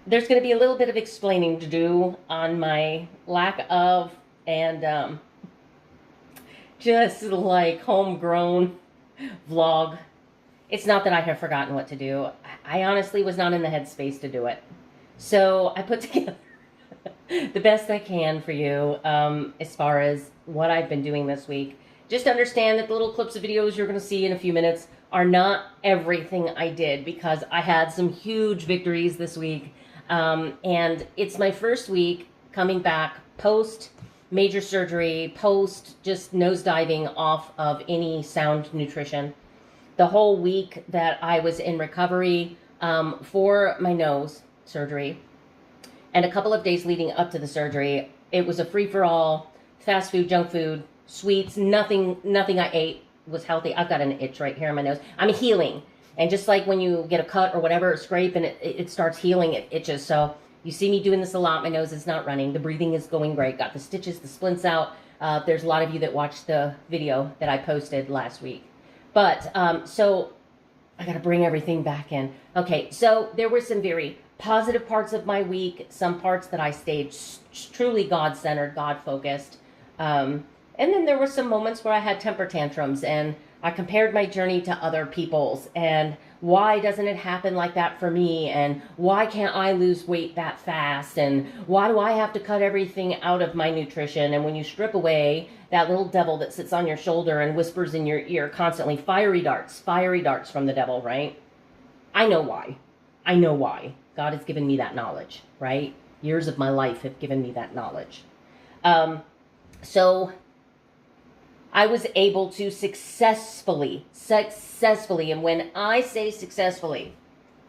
there's going to be a little bit of explaining to do on my lack of and just like homegrown vlog. It's not that I have forgotten what to do. I honestly was not in the headspace to do it. So I put together the best I can for you as far as what I've been doing this week. Just understand that the little clips of videos you're going to see in a few minutes are not everything I did, because I had some huge victories this week. And it's my first week coming back post major surgery, post just nosediving off of any sound nutrition. The whole week that I was in recovery for my nose surgery, and a couple of days leading up to the surgery, it was a free-for-all, fast food, junk food, sweets, nothing I ate was healthy. I've got an itch right here in my nose. I'm healing. And just like when you get a cut or whatever, a scrape, and it starts healing, it itches. So you see me doing this a lot. My nose is not running. The breathing is going great. Got the stitches, the splints out. There's a lot of you that watched the video that I posted last week. But, so I got to bring everything back in. Okay, so there were some very positive parts of my week, some parts that I stayed truly God-centered, God-focused. And then there were some moments where I had temper tantrums, and I compared my journey to other people's, and why doesn't it happen like that for me, and why can't I lose weight that fast, and why do I have to cut everything out of my nutrition? And when you strip away that little devil that sits on your shoulder and whispers in your ear constantly, fiery darts from the devil, right? I know why. I know why. God has given me that knowledge, right? Years of my life have given me that knowledge. So I was able to successfully, and when I say successfully,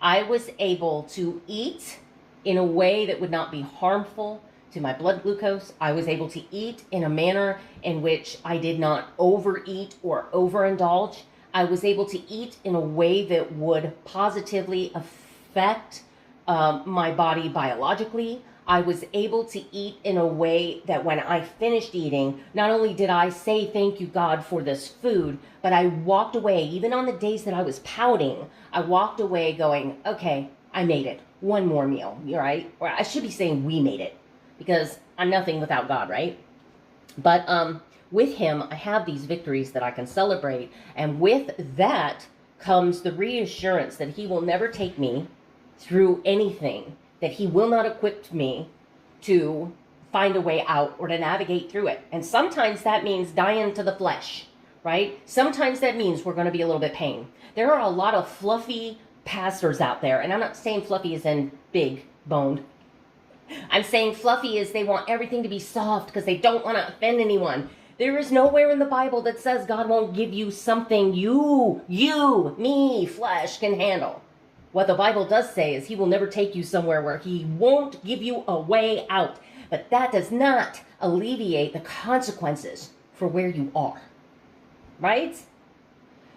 I was able to eat in a way that would not be harmful to my blood glucose. I was able to eat in a manner in which I did not overeat or overindulge. I was able to eat in a way that would positively affect my body biologically. I was able to eat in a way that when I finished eating, not only did I say thank you, God, for this food, but I walked away, even on the days that I was pouting, I walked away going, okay, I made it. One more meal, right? Or I should be saying we made it, because I'm nothing without God, right? But with Him, I have these victories that I can celebrate. And with that comes the reassurance that He will never take me through anything, that He will not equip me to find a way out or to navigate through it. And sometimes that means dying to the flesh, right? Sometimes that means we're going to be a little bit pain. There are a lot of fluffy pastors out there, and I'm not saying fluffy as in big boned. I'm saying fluffy as they want everything to be soft because they don't want to offend anyone. There is nowhere in the Bible that says God won't give you something me, flesh, can handle. What the Bible does say is He will never take you somewhere where He won't give you a way out. But that does not alleviate the consequences for where you are. Right?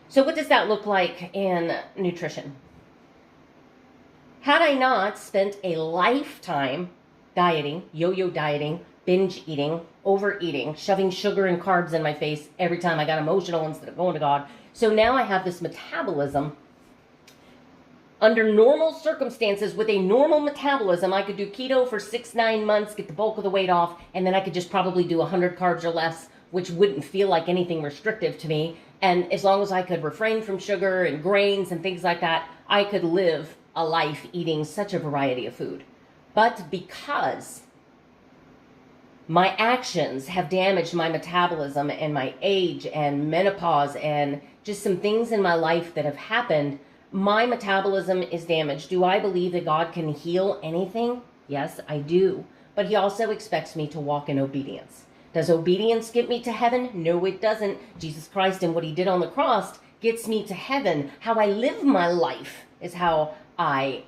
So what does that look like in nutrition? Had I not spent a lifetime dieting, yo-yo dieting, binge eating, overeating, shoving sugar and carbs in my face every time I got emotional instead of going to God, so now I have this metabolism. Under normal circumstances, with a normal metabolism, I could do keto for 6-9 months, get the bulk of the weight off, and then I could just probably do 100 carbs or less, which wouldn't feel like anything restrictive to me. And as long as I could refrain from sugar and grains and things like that, I could live a life eating such a variety of food. But because my actions have damaged my metabolism and my age and menopause and just some things in my life that have happened, my metabolism is damaged. Do I believe that God can heal anything? Yes, I do. But He also expects me to walk in obedience. Does obedience get me to heaven? No, it doesn't. Jesus Christ and what He did on the cross gets me to heaven. How I live my life is how I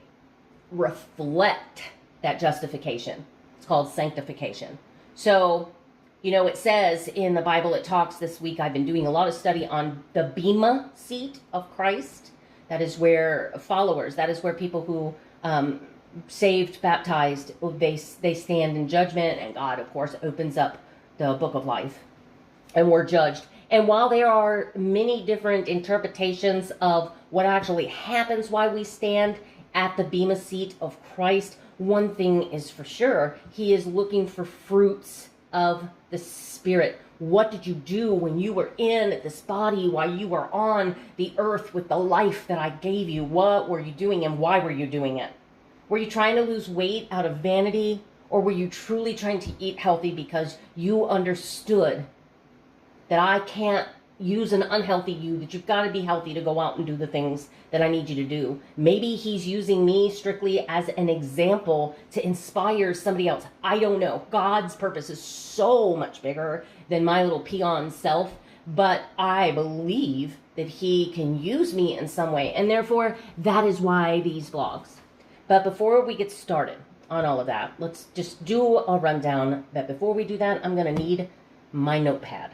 reflect that justification. It's called sanctification. So, it says in the Bible, it talks this week, I've been doing a lot of study on the Bema seat of Christ. That is where followers, that is where people who saved, baptized, they stand in judgment, and God, of course, opens up the book of life, and we're judged. And while there are many different interpretations of what actually happens while we stand at the bema seat of Christ, one thing is for sure. He is looking for fruits of the Spirit. What did you do when you were in this body, while you were on the earth with the life that I gave you? What were you doing, and why were you doing it? Were you trying to lose weight out of vanity, or were you truly trying to eat healthy because you understood that I can't use an unhealthy you, that you've got to be healthy to go out and do the things that I need you to do? Maybe he's using me strictly as an example to inspire somebody else. I don't know. God's purpose is so much bigger than my little peon self, but I believe that he can use me in some way, and therefore that is why these vlogs. But before we get started on all of that, let's just do a rundown. But before we do that, I'm going to need my notepad.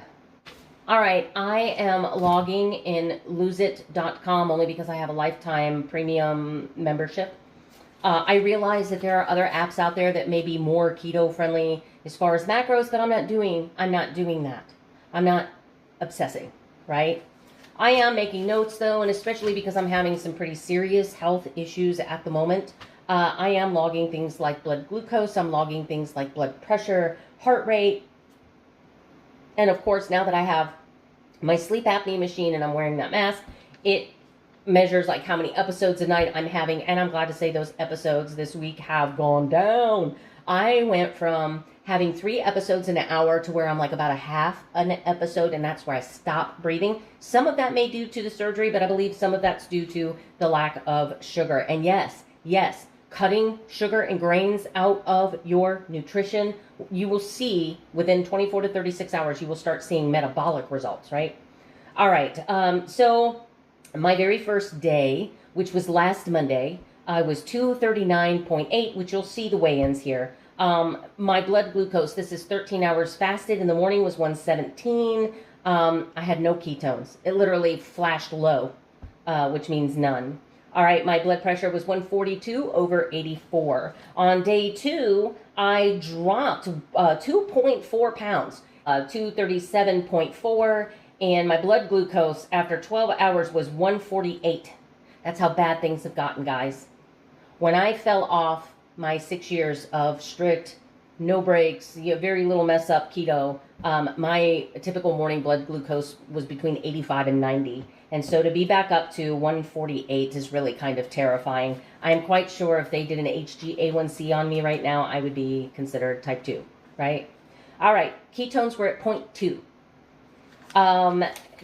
All right, I am logging in loseit.com only because I have a lifetime premium membership. I realize that there are other apps out there that may be more keto friendly as far as macros, but I'm not doing that. I'm not obsessing, right? I am making notes though, and especially because I'm having some pretty serious health issues at the moment. I am logging things like blood glucose. I'm logging things like blood pressure, heart rate. And of course, now that I have my sleep apnea machine and I'm wearing that mask, it measures like how many episodes a night I'm having. And I'm glad to say those episodes this week have gone down. I went from having 3 episodes in an hour to where I'm like about a half an episode, and that's where I stopped breathing. Some of that may be due to the surgery, but I believe some of that's due to the lack of sugar. And yes, cutting sugar and grains out of your nutrition, you will see within 24 to 36 hours, you will start seeing metabolic results, right? All right, so my very first day, which was last Monday, I was 239.8, which you'll see the weigh-ins here. My blood glucose, this is 13 hours fasted. In the morning was 117. I had no ketones. It literally flashed low, which means none. All right, my blood pressure was 142/84. On day 2, I dropped 2.4 pounds, 237.4, and my blood glucose after 12 hours was 148. That's how bad things have gotten, guys. When I fell off my 6 years of strict, no breaks, very little mess up keto, my typical morning blood glucose was between 85 and 90. And so to be back up to 148 is really kind of terrifying. I am quite sure if they did an HbA1c on me right now, I would be considered type 2, right? All right, ketones were at 0.2.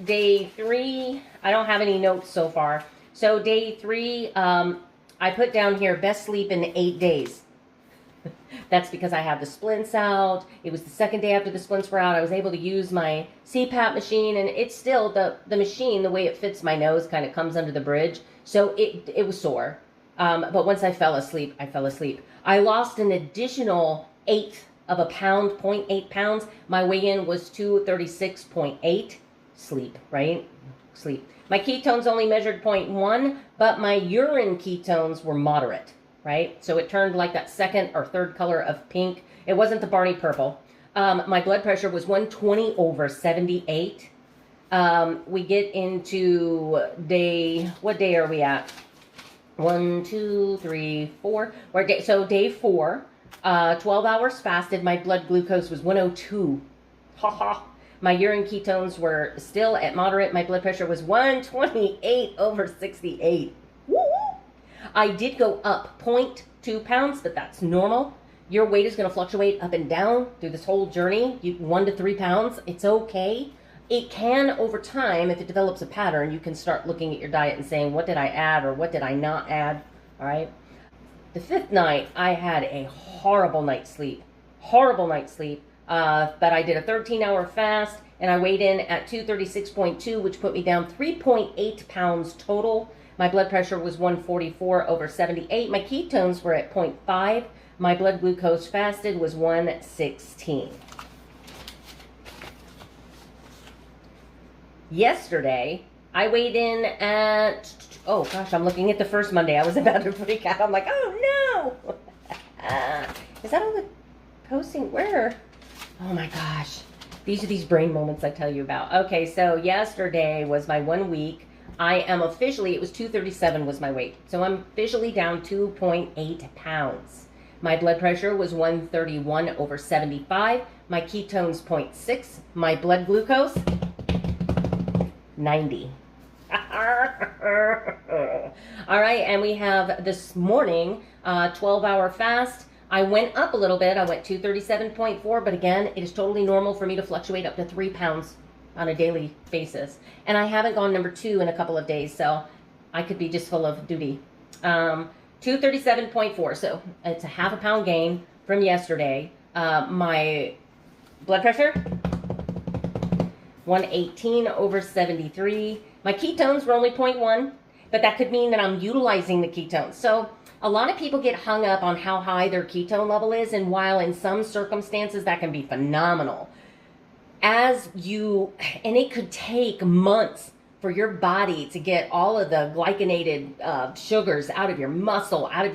Day 3, I don't have any notes so far. So day 3, I put down here best sleep in 8 days. That's because I had the splints out. It was the second day after the splints were out. I was able to use my CPAP machine, and it's still, the machine, the way it fits my nose kind of comes under the bridge. So it was sore. But once I fell asleep, I fell asleep. I lost an additional 1/8 of a pound, 0.8 pounds. My weigh-in was 236.8. Sleep, right? Sleep. My ketones only measured 0.1, but my urine ketones were moderate. Right? So it turned like that second or third color of pink. It wasn't the Barney purple. My blood pressure was 120/78. We get into what day are we at? 1, 2, 3, 4. So day 4, 12 hours fasted. My blood glucose was 102. Ha ha. My urine ketones were still at moderate. My blood pressure was 128/68. Woo! I did go up 0.2 pounds, but that's normal. Your weight is going to fluctuate up and down through this whole journey. 1 to 3 pounds, it's okay. It can, over time, if it develops a pattern, you can start looking at your diet and saying, what did I add or what did I not add? All right. The 5th night, I had a horrible night's sleep. Horrible night's sleep. But I did a 13-hour fast, and I weighed in at 236.2, which put me down 3.8 pounds total. My blood pressure was 144/78. My ketones were at 0.5. My blood glucose fasted was 116. Yesterday, I weighed in at, oh gosh, I'm looking at the first Monday. I was about to freak out. I'm like, oh no. Is that all the posting? Where? Oh my gosh. These are these brain moments I tell you about. Okay, so yesterday was my 1 week I am officially, it was 237 was my weight. So I'm officially down 2.8 pounds. My blood pressure was 131/75. My ketones 0.6. My blood glucose 90. All right, and we have this morning 12-hour fast. I went up a little bit. I went 237.4, but again, it is totally normal for me to fluctuate up to 3 pounds on a daily basis. And I haven't gone number 2 in a couple of days, so I could be just full of duty. 237.4, so it's a half a pound gain from yesterday. My blood pressure 118/73. My ketones were only 0.1, but that could mean that I'm utilizing the ketones. So a lot of people get hung up on how high their ketone level is, and while in some circumstances that can be phenomenal, and it could take months for your body to get all of the glycinated sugars out of your muscle, out of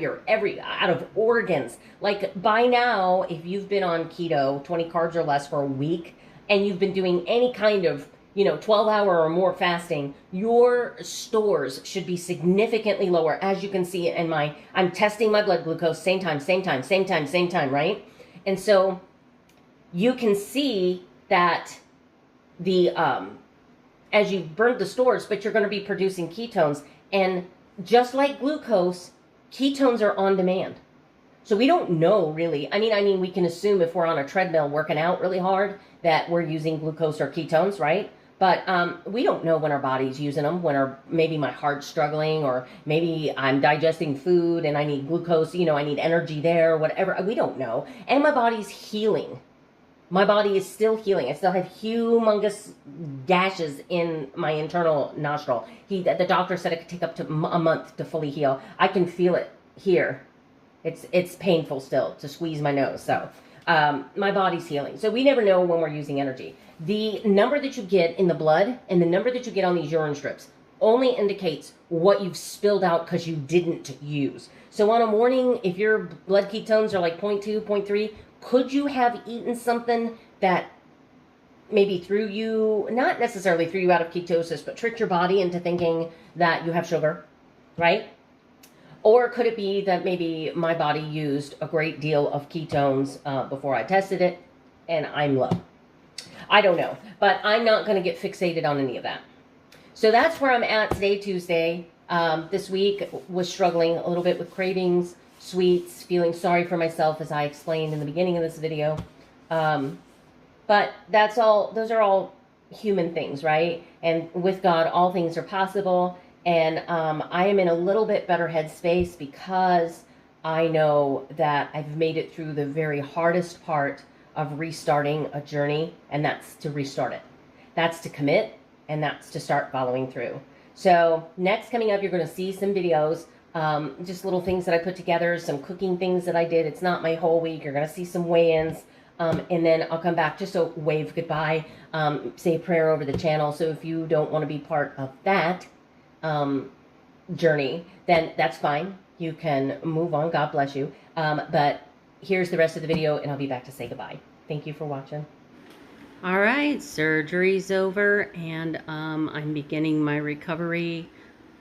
organs. Like by now, if you've been on keto, 20 carbs or less for a week, and you've been doing any kind of 12-hour or more fasting, your stores should be significantly lower. As you can see in I'm testing my blood glucose, same time, right? And so you can see that as you burn the stores, but you're going to be producing ketones. And just like glucose, ketones are on demand. So we don't know really. I mean, we can assume if we're on a treadmill working out really hard that we're using glucose or ketones, right? But we don't know when our body's using them, when maybe my heart's struggling, or maybe I'm digesting food and I need glucose, I need energy there, whatever. We don't know. And my body's healing. My body is still healing. I still have humongous gashes in my internal nostril. The doctor said it could take up to a month to fully heal. I can feel it here. It's painful still to squeeze my nose. So my body's healing. So we never know when we're using energy. The number that you get in the blood and the number that you get on these urine strips only indicates what you've spilled out because you didn't use. So on a morning, if your blood ketones are like 0.2, 0.3, could you have eaten something that maybe not necessarily threw you out of ketosis, but tricked your body into thinking that you have sugar, right? Or could it be that maybe my body used a great deal of ketones before I tested it and I'm low? I don't know, but I'm not going to get fixated on any of that. So that's where I'm at today, Tuesday. This week was struggling a little bit with cravings, sweets, feeling sorry for myself, as I explained in the beginning of this video. But those are all human things, right? And with God, all things are possible. And I am in a little bit better headspace because I know that I've made it through the very hardest part of restarting a journey, and that's to restart it. That's to commit, and that's to start following through. So next coming up, you're going to see some videos, just little things that I put together, some cooking things that I did. It's not my whole week. You're going to see some weigh-ins, and then I'll come back just to wave goodbye, say a prayer over the channel. So if you don't want to be part of that journey, then that's fine. You can move on. God bless you. But here's the rest of the video, and I'll be back to say goodbye. Thank you for watching. All right, surgery's over, and I'm beginning my recovery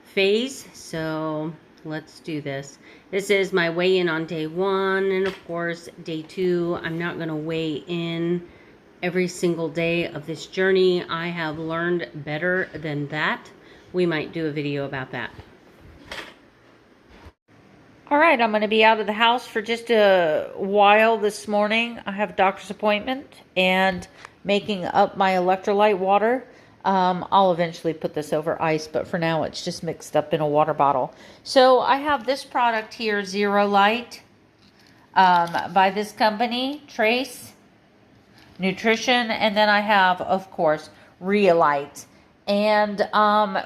phase. So let's do this. This is my weigh-in on day 1, and of course, day 2. I'm not going to weigh in every single day of this journey. I have learned better than that. We might do a video about that. All right, I'm going to be out of the house for just a while this morning. I have a doctor's appointment and making up my electrolyte water. I'll eventually put this over ice, but for now it's just mixed up in a water bottle. So I have this product here, Zero Light, by this company, Trace Nutrition, and then I have, of course, Realight. And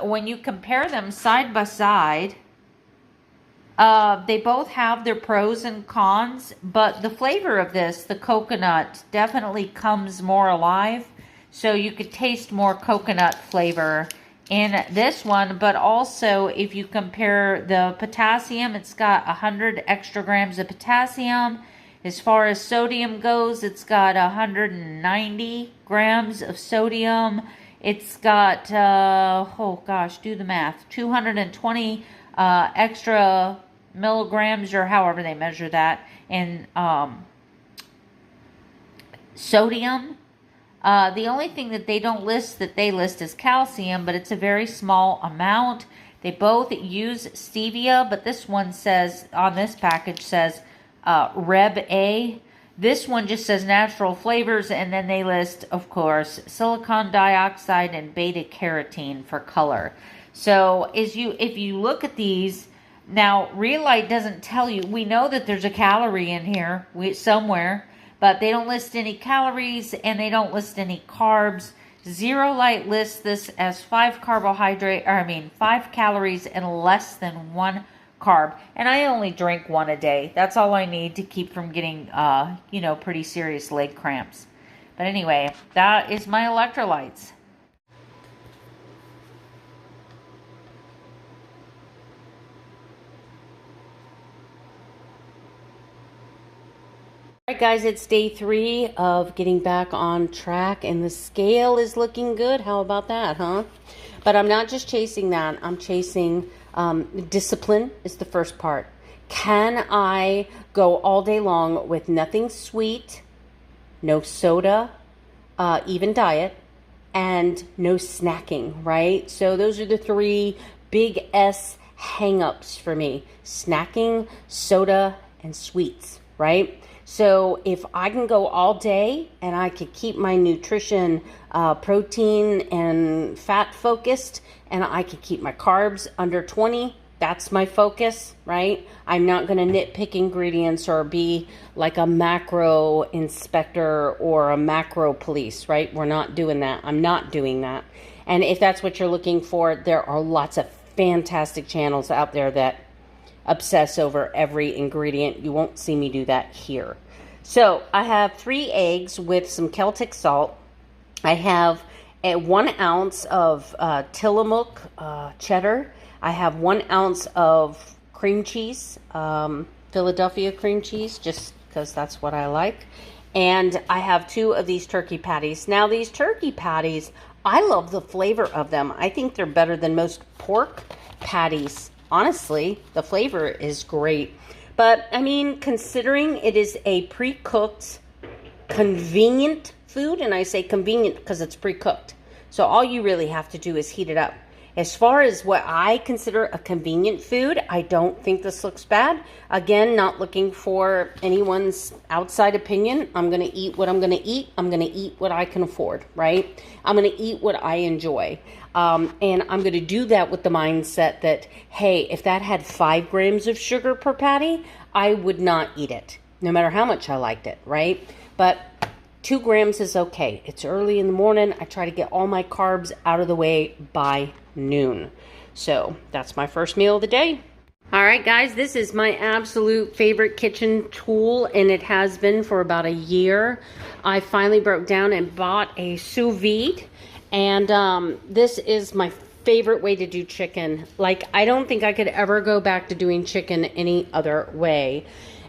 when you compare them side by side, they both have their pros and cons, but the flavor of this, the coconut, definitely comes more alive. So you could taste more coconut flavor in this one, but also if you compare the potassium, it's got 100 extra grams of potassium. As far as sodium goes, it's got 190 grams of sodium. It's got, oh gosh, do the math, 220 extra milligrams, or however they measure that, in sodium. The only thing that they don't list that they list is calcium, but it's a very small amount. They both use stevia, but this one says, on this package says Reb A. This one just says natural flavors, and then they list, of course, silicon dioxide and beta carotene for color. So if you look at these, now Real-Lite doesn't tell you, we know that there's a calorie in here somewhere, but they don't list any calories and they don't list any carbs. Zero-Lite lists this as 5 calories and less than 1 carb. And I only drink 1 a day. That's all I need to keep from getting, pretty serious leg cramps. But anyway, that is my electrolytes. Alright guys, it's day 3 of getting back on track and the scale is looking good. How about that, huh? But I'm not just chasing that. I'm chasing discipline is the first part. Can I go all day long with nothing sweet, no soda, even diet, and no snacking, right? So those are the 3 big S hang-ups for me. Snacking, soda, and sweets, right? So if I can go all day and I could keep my nutrition, protein and fat focused, and I could keep my carbs under 20, that's my focus, right? I'm not going to nitpick ingredients or be like a macro inspector or a macro police, right? We're not doing that. I'm not doing that. And if that's what you're looking for, there are lots of fantastic channels out there that obsess over every ingredient. You won't see me do that here. So I have 3 eggs with some Celtic salt. I have 1 ounce of Tillamook cheddar. I have 1 ounce of cream cheese, Philadelphia cream cheese, just because that's what I like. And I have 2 of these turkey patties. Now these turkey patties, I love the flavor of them. I think they're better than most pork patties. Honestly, the flavor is great. But, I mean, considering it is a pre-cooked, convenient food, and I say convenient because it's pre-cooked. So all you really have to do is heat it up. As far as what I consider a convenient food, I don't think this looks bad. Again, not looking for anyone's outside opinion. I'm going to eat what I'm going to eat. I'm going to eat what I can afford, right? I'm going to eat what I enjoy. And I'm going to do that with the mindset that, hey, if that had 5 grams of sugar per patty, I would not eat it, no matter how much I liked it, right? But 2 grams is okay. It's early in the morning. I try to get all my carbs out of the way by noon. So that's my first meal of the day. All right, guys, this is my absolute favorite kitchen tool, and it has been for about a year. I finally broke down and bought a sous vide, and this is my favorite way to do chicken. Like, I don't think I could ever go back to doing chicken any other way.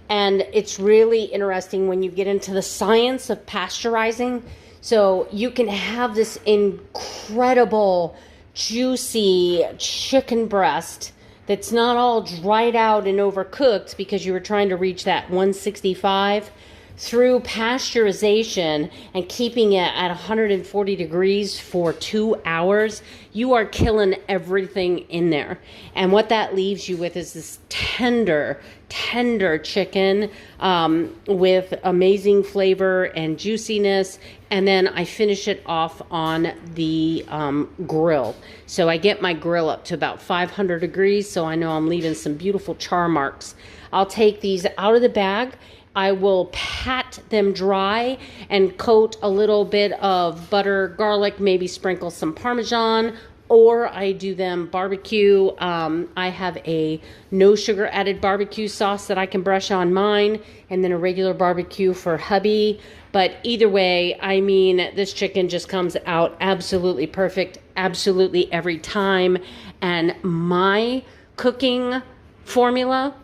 And it's really interesting when you get into the science of pasteurizing. So you can have this incredible, juicy chicken breast that's not all dried out and overcooked because you were trying to reach that 165. Through pasteurization and keeping it at 140 degrees for 2 hours, you are killing everything in there. And what that leaves you with is this tender chicken with amazing flavor and juiciness. And then I finish it off on the grill. So I get my grill up to about 500 degrees, so I know I'm leaving some beautiful char marks. I'll take these out of the bag. I will pat them dry and coat a little bit of butter, garlic, maybe sprinkle some Parmesan, or I do them barbecue. I have a no sugar added barbecue sauce that I can brush on mine, and then a regular barbecue for hubby. But either way, I mean, this chicken just comes out absolutely perfect, absolutely every time. And my cooking formula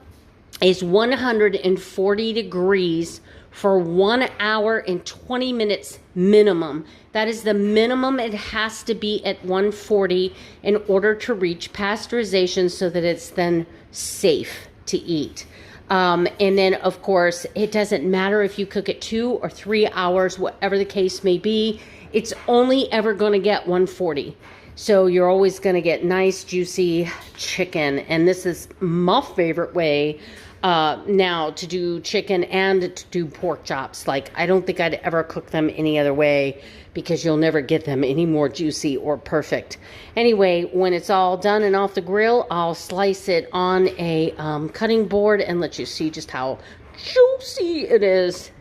is 140 degrees for 1 hour and 20 minutes minimum. That is the minimum it has to be at 140 in order to reach pasteurization so that it's then safe to eat. And then, of course, it doesn't matter if you cook it 2 or 3 hours, whatever the case may be, it's only ever going to get 140. So you're always going to get nice, juicy chicken. And this is my favorite way now to do chicken and to do pork chops. Like, I don't think I'd ever cook them any other way because you'll never get them any more juicy or perfect. Anyway, when it's all done and off the grill, I'll slice it on a cutting board and let you see just how juicy it is.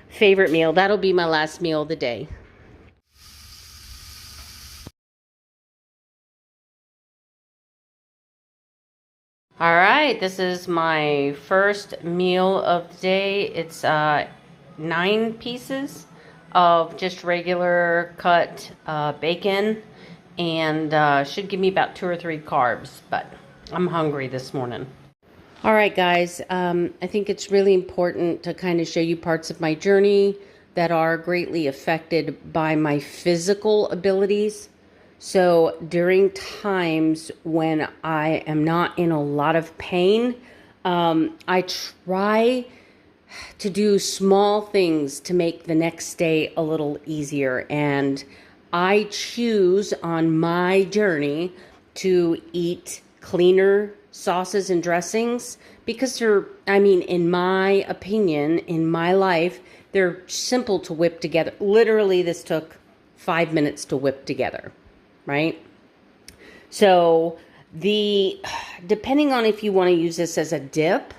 Favorite meal. That'll be my last meal of the day. All right, this is my first meal of the day. It's 9 pieces of just regular cut bacon, and should give me about 2 or 3 carbs, but I'm hungry this morning. All right, guys, I think it's really important to kind of show you parts of my journey that are greatly affected by my physical abilities. So during times when I am not in a lot of pain, I try to do small things to make the next day a little easier. And I choose on my journey to eat cleaner sauces and dressings because they're, I mean, in my opinion, in my life, they're simple to whip together. Literally, this took 5 minutes to whip together. Right? So depending on if you want to use this as a dip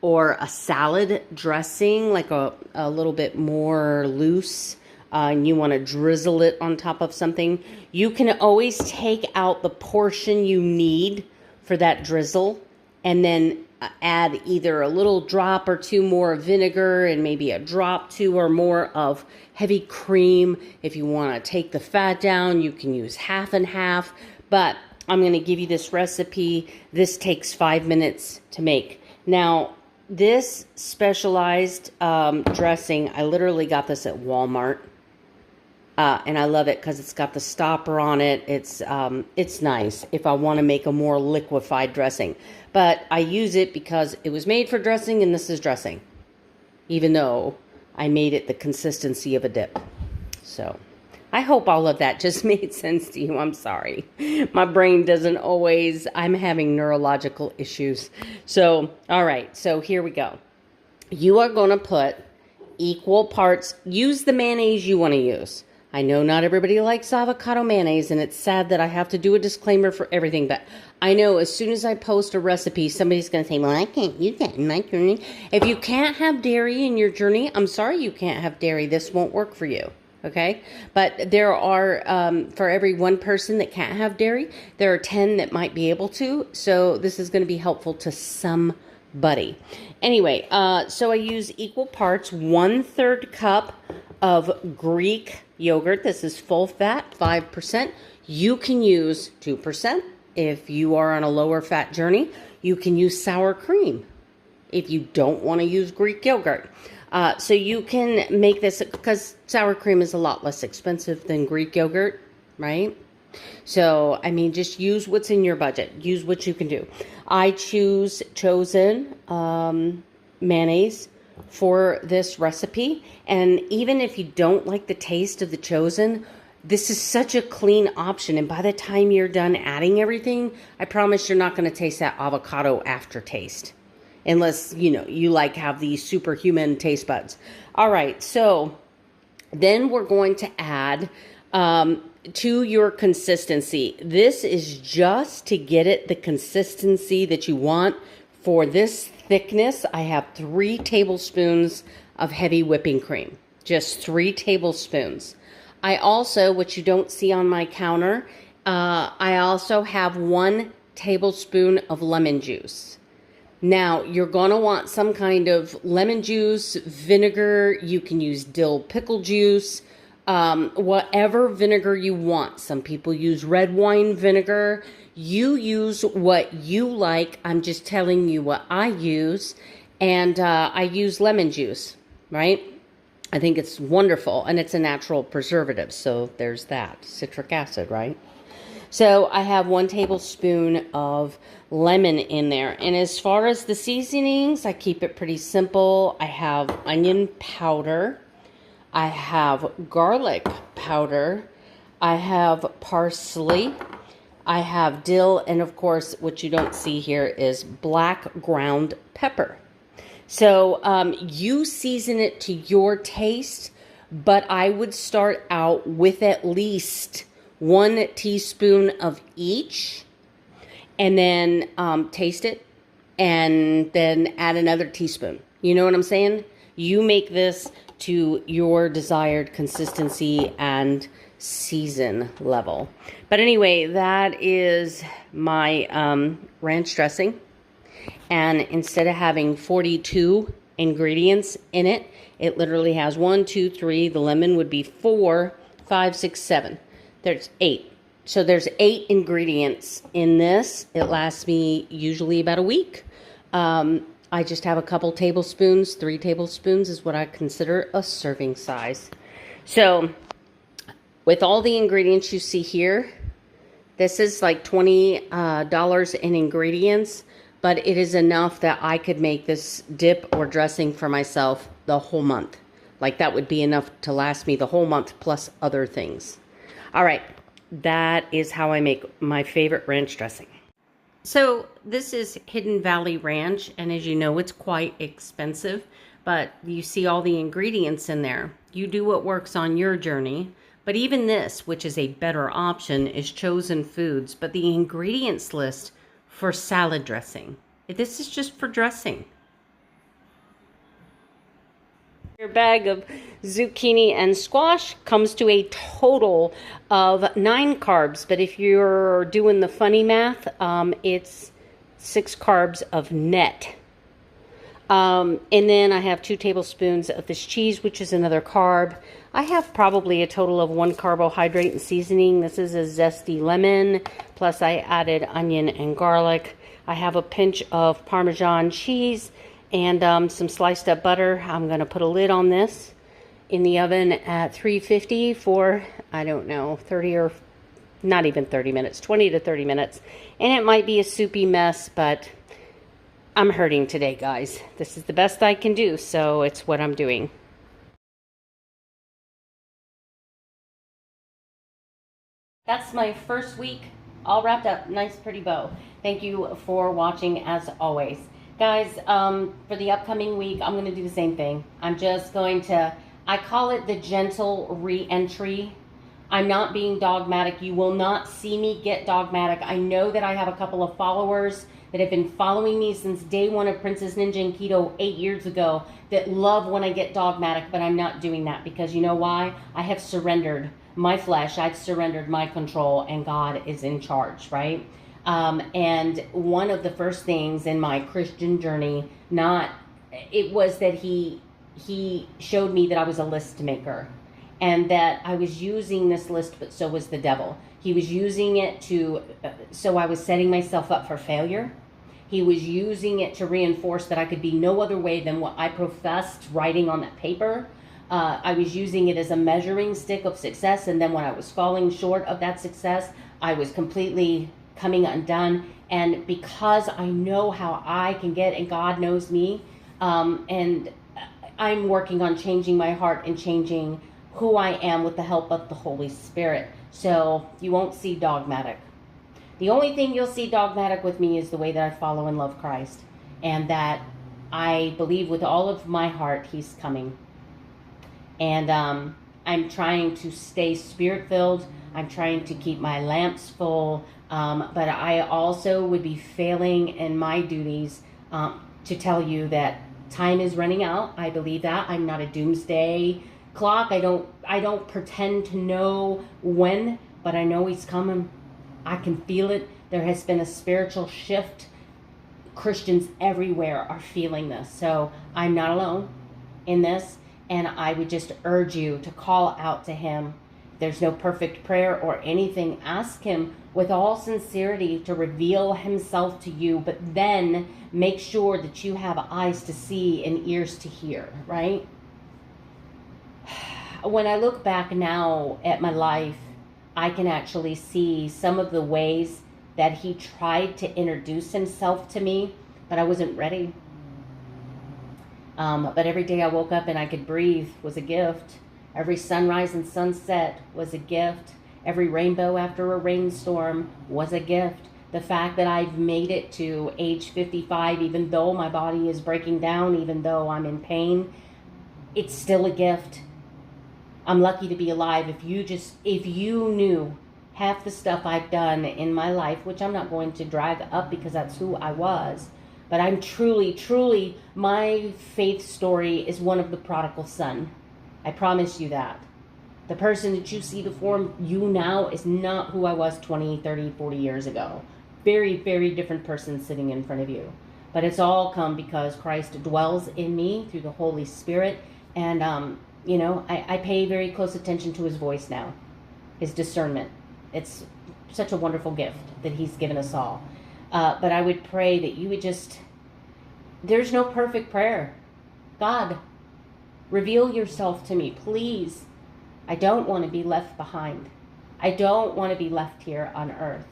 or a salad dressing, like a little bit more loose, and you want to drizzle it on top of something, you can always take out the portion you need for that drizzle and then add either a little drop or 2 more of vinegar and maybe a drop 2 or more of heavy cream. If you want to take the fat down, you can use half and half, but I'm going to give you this recipe. This takes 5 minutes to make. Now, this specialized dressing, I literally got this at Walmart. And I love it because it's got the stopper on it. It's nice if I want to make a more liquefied dressing. But I use it because it was made for dressing and this is dressing. Even though I made it the consistency of a dip. So I hope all of that just made sense to you. I'm sorry. My brain doesn't always, I'm having neurological issues. So, all right. So here we go. You are going to put equal parts. Use the mayonnaise you want to use. I know not everybody likes avocado mayonnaise, and it's sad that I have to do a disclaimer for everything, but I know as soon as I post a recipe, somebody's going to say, well, I can't use that in my journey. If you can't have dairy in your journey, I'm sorry you can't have dairy. This won't work for you, okay? But there are, for every 1 person that can't have dairy, there are 10 that might be able to, so this is going to be helpful to somebody. Anyway, so I use equal parts, 1/3 cup of Greek yogurt. This is full fat, 5%. You can use 2% if you are on a lower fat journey. You can use sour cream if you don't want to use Greek yogurt. So you can make this, because sour cream is a lot less expensive than Greek yogurt, right? So, I mean, just use what's in your budget. Use what you can do. I chosen mayonnaise for this recipe, and even if you don't like the taste of the Chosen, this is such a clean option, and by the time you're done adding everything, I promise you're not going to taste that avocado aftertaste, unless you like have these superhuman taste buds. All right, so then we're going to add to your consistency. This is just to get it the consistency that you want. For this thickness, I have 3 tablespoons of heavy whipping cream. Just 3 tablespoons. I also, which you don't see on my counter, I also have 1 tablespoon of lemon juice. Now, you're going to want some kind of lemon juice, vinegar. You can use dill pickle juice, whatever vinegar you want. Some people use red wine vinegar. You use what you like. I'm just telling you what I use. And I use lemon juice, right? I think it's wonderful, and it's a natural preservative, so there's that. Citric acid, right? So I have 1 tablespoon of lemon in there. And as far as the seasonings, I keep it pretty simple. I have onion powder. I have garlic powder. I have parsley. I have dill. And of course, what you don't see here is black ground pepper. So you season it to your taste, but I would start out with at least 1 teaspoon of each, and then taste it, and then add another teaspoon. You know what I'm saying? You make this to your desired consistency and season level. But anyway, that is my ranch dressing. And instead of having 42 ingredients in it, it literally has 1, 2, 3. The lemon would be 4, 5, 6, 7. There's 8. So there's 8 ingredients in this. It lasts me usually about a week. I just have a couple tablespoons. 3 tablespoons is what I consider a serving size. So with all the ingredients you see here, this is like $20 in ingredients, but it is enough that I could make this dip or dressing for myself the whole month. Like that would be enough to last me the whole month plus other things. All right, that is how I make my favorite ranch dressing. So this is Hidden Valley Ranch, and as you know, it's quite expensive, but you see all the ingredients in there. You do what works on your journey, but even this, which is a better option, is Chosen Foods, but the ingredients list for salad dressing. This is just for dressing. Your bag of zucchini and squash comes to a total of 9 carbs, but if you're doing the funny math, it's 6 carbs of net. And then I have 2 tablespoons of this cheese, which is another carb. I have probably a total of 1 carbohydrate and seasoning. This is a zesty lemon, plus I added onion and garlic. I have a pinch of Parmesan cheese and some sliced up butter. I'm going to put a lid on this in the oven at 350 for, I don't know, 30 or not even 30 minutes, 20 to 30 minutes. And it might be a soupy mess, but I'm hurting today, guys. This is the best I can do, so it's what I'm doing. That's my first week all wrapped up. Nice, pretty bow. Thank you for watching as always. Guys, for the upcoming week, I'm going to do the same thing. I'm just going to, I call it the gentle re-entry. I'm not being dogmatic. You will not see me get dogmatic. I know that I have a couple of followers that have been following me since day one of Princess Ninja and Keto 8 years ago that love when I get dogmatic, but I'm not doing that because you know why? I have surrendered my flesh. I've surrendered my control, and God is in charge, right? And one of the first things in my Christian journey, it was that he showed me that I was a list maker and that I was using this list, but so was the devil. He was using it so I was setting myself up for failure. He was using it to reinforce that I could be no other way than what I professed writing on that paper. I was using it as a measuring stick of success, and then when I was falling short of that success, I was completely coming undone. And because I know how I can get, and God knows me, and I'm working on changing my heart and changing who I am with the help of the Holy Spirit. So you won't see dogmatic. The only thing you'll see dogmatic with me is the way that I follow and love Christ, and that I believe with all of my heart He's coming. And I'm trying to stay spirit-filled. I'm trying to keep my lamps full. But I also would be failing in my duties to tell you that time is running out. I believe that. I'm not a doomsday clock. I don't pretend to know when, but I know He's coming. I can feel it. There has been a spiritual shift. Christians everywhere are feeling this. So I'm not alone in this. And I would just urge you to call out to Him There's no perfect prayer or anything. Ask him with all sincerity to reveal himself to you, but then make sure that you have eyes to see and ears to hear, right? When I look back now at my life, I can actually see some of the ways that he tried to introduce himself to me, but I wasn't ready. But every day I woke up and I could breathe was a gift. Every sunrise and sunset was a gift. Every rainbow after a rainstorm was a gift. The fact that I've made it to age 55, even though my body is breaking down, even though I'm in pain, it's still a gift. I'm lucky to be alive. If you knew half the stuff I've done in my life, which I'm not going to drag up because that's who I was, but I'm truly, my faith story is one of the prodigal son. I promise you that. The person that you see before you now is not who I was 20, 30, 40 years ago. Very, very different person sitting in front of you. But it's all come because Christ dwells in me through the Holy Spirit. And, I pay very close attention to his voice now, his discernment. It's such a wonderful gift that he's given us all. But I would pray that you would there's no perfect prayer. God, reveal yourself to me, please. I don't want to be left behind. I don't want to be left here on earth.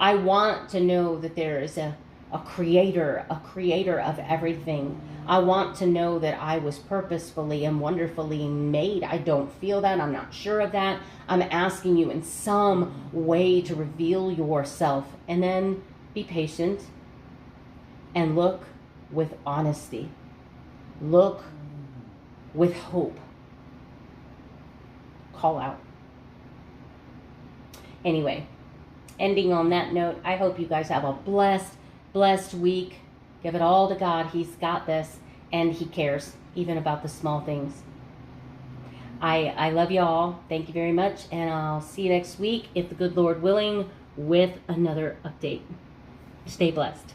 I want to know that there is a creator of everything. I want to know that I was purposefully and wonderfully made. I don't feel that. I'm not sure of that. I'm asking you in some way to reveal yourself, and then be patient and look with honesty. Look with hope. Call out. Anyway, ending on that note, I hope you guys have a blessed week. Give it all to God. He's got this, and he cares even about the small things. I love you all. Thank you very much, and I'll see you next week, if the good Lord willing, with another update. Stay blessed.